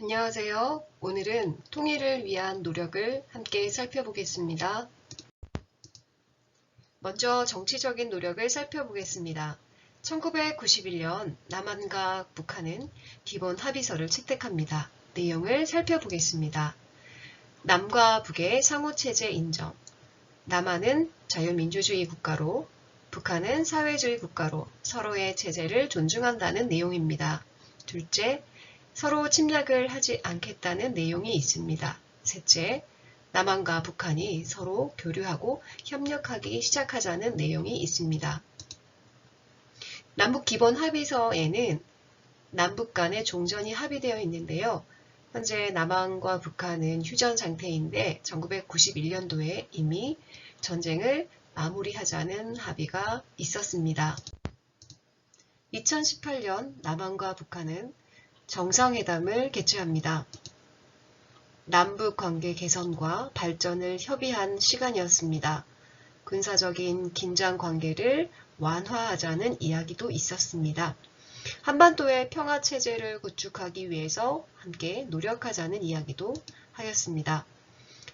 안녕하세요. 오늘은 통일을 위한 노력을 함께 살펴보겠습니다. 먼저 정치적인 노력을 살펴보겠습니다. 1991년 남한과 북한은 기본 합의서를 채택합니다. 내용을 살펴보겠습니다. 남과 북의 상호체제 인정. 남한은 자유민주주의 국가로, 북한은 사회주의 국가로 서로의 체제를 존중한다는 내용입니다. 둘째, 서로 침략을 하지 않겠다는 내용이 있습니다. 셋째, 남한과 북한이 서로 교류하고 협력하기 시작하자는 내용이 있습니다. 남북기본합의서에는 남북 간의 종전이 합의되어 있는데요. 현재 남한과 북한은 휴전 상태인데 1991년도에 이미 전쟁을 마무리하자는 합의가 있었습니다. 2018년 남한과 북한은 정상회담을 개최합니다. 남북 관계 개선과 발전을 협의한 시간이었습니다. 군사적인 긴장 관계를 완화하자는 이야기도 있었습니다. 한반도의 평화체제를 구축하기 위해서 함께 노력하자는 이야기도 하였습니다.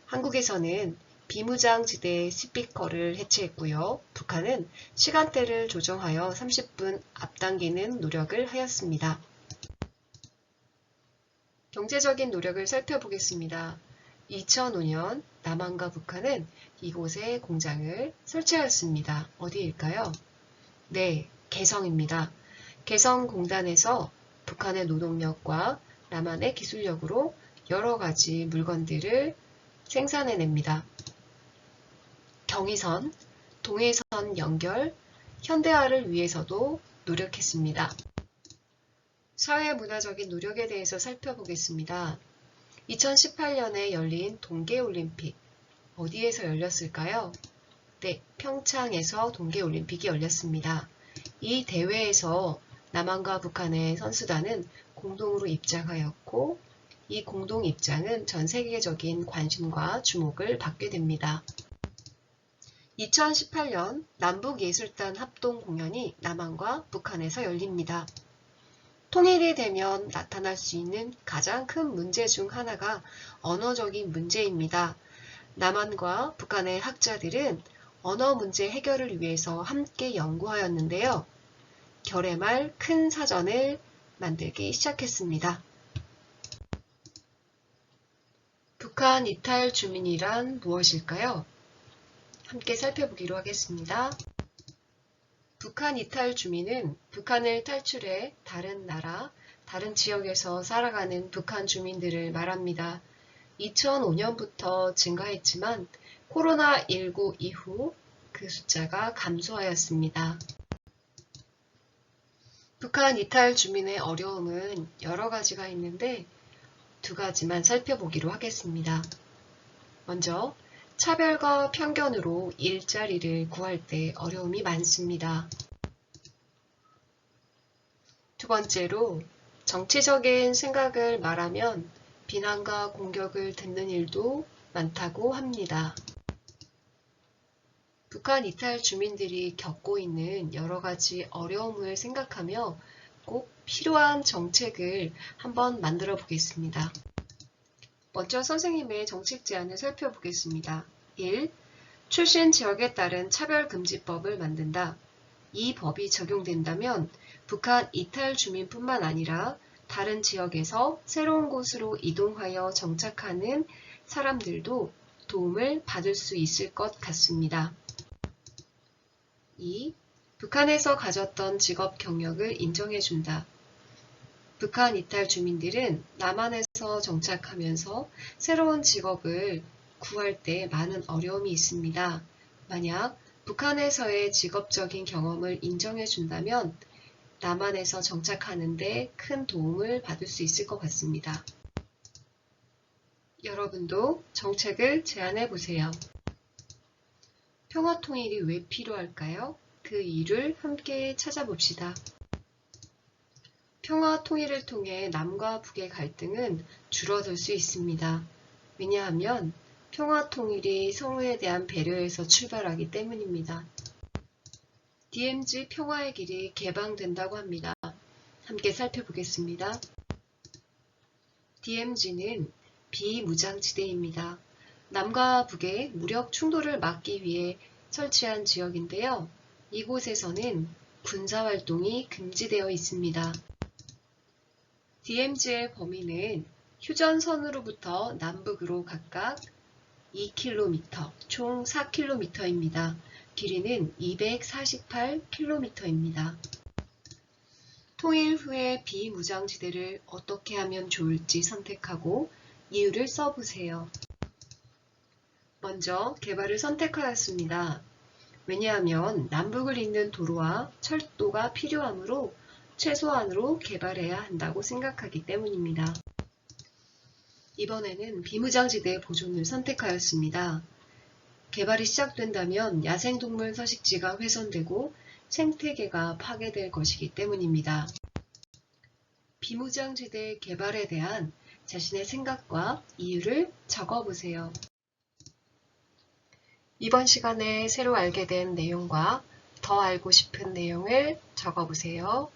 한국에서는 비무장지대 스피커를 해체했고요. 북한은 시간대를 조정하여 30분 앞당기는 노력을 하였습니다. 경제적인 노력을 살펴보겠습니다. 2005년 남한과 북한은 이곳에 공장을 설치하였습니다. 어디일까요? 네, 개성입니다. 개성공단에서 북한의 노동력과 남한의 기술력으로 여러 가지 물건들을 생산해냅니다. 경의선, 동해선 연결, 현대화를 위해서도 노력했습니다. 사회문화적인 노력에 대해서 살펴보겠습니다. 2018년에 열린 동계올림픽, 어디에서 열렸을까요? 네, 평창에서 동계올림픽이 열렸습니다. 이 대회에서 남한과 북한의 선수단은 공동으로 입장하였고, 이 공동 입장은 전 세계적인 관심과 주목을 받게 됩니다. 2018년 남북예술단 합동 공연이 남한과 북한에서 열립니다. 통일이 되면 나타날 수 있는 가장 큰 문제 중 하나가 언어적인 문제입니다. 남한과 북한의 학자들은 언어 문제 해결을 위해서 함께 연구하였는데요. 결의말 큰 사전을 만들기 시작했습니다. 북한 이탈 주민이란 무엇일까요? 함께 살펴보기로 하겠습니다. 북한 이탈 주민은 북한을 탈출해 다른 나라, 다른 지역에서 살아가는 북한 주민들을 말합니다. 2005년부터 증가했지만 코로나19 이후 그 숫자가 감소하였습니다. 북한 이탈 주민의 어려움은 여러 가지가 있는데 두 가지만 살펴보기로 하겠습니다. 먼저 차별과 편견으로 일자리를 구할 때 어려움이 많습니다. 두 번째로 정치적인 생각을 말하면 비난과 공격을 듣는 일도 많다고 합니다. 북한 이탈 주민들이 겪고 있는 여러 가지 어려움을 생각하며 꼭 필요한 정책을 한번 만들어 보겠습니다. 먼저 선생님의 정책 제안을 살펴보겠습니다. 1. 출신 지역에 따른 차별금지법을 만든다. 이 법이 적용된다면 북한 이탈 주민뿐만 아니라 다른 지역에서 새로운 곳으로 이동하여 정착하는 사람들도 도움을 받을 수 있을 것 같습니다. 2. 북한에서 가졌던 직업 경력을 인정해준다. 북한 이탈 주민들은 남한에서 정착하면서 새로운 직업을 구할 때 많은 어려움이 있습니다. 만약 북한에서의 직업적인 경험을 인정해 준다면 남한에서 정착하는 데 큰 도움을 받을 수 있을 것 같습니다. 여러분도 정책을 제안해 보세요. 평화 통일이 왜 필요할까요? 그 이유를 함께 찾아봅시다. 평화 통일을 통해 남과 북의 갈등은 줄어들 수 있습니다. 왜냐하면 평화 통일이 서로에 대한 배려에서 출발하기 때문입니다. DMZ 평화의 길이 개방된다고 합니다. 함께 살펴보겠습니다. DMZ는 비무장지대입니다. 남과 북의 무력 충돌을 막기 위해 설치한 지역인데요. 이곳에서는 군사활동이 금지되어 있습니다. DMZ의 범위는 휴전선으로부터 남북으로 각각 2km, 총 4km입니다. 길이는 248km입니다. 통일 후의 비무장지대를 어떻게 하면 좋을지 선택하고 이유를 써보세요. 먼저 개발을 선택하였습니다. 왜냐하면 남북을 잇는 도로와 철도가 필요하므로 최소한으로 개발해야 한다고 생각하기 때문입니다. 이번에는 비무장지대 보존을 선택하였습니다. 개발이 시작된다면 야생동물 서식지가 훼손되고 생태계가 파괴될 것이기 때문입니다. 비무장지대 개발에 대한 자신의 생각과 이유를 적어보세요. 이번 시간에 새로 알게 된 내용과 더 알고 싶은 내용을 적어보세요.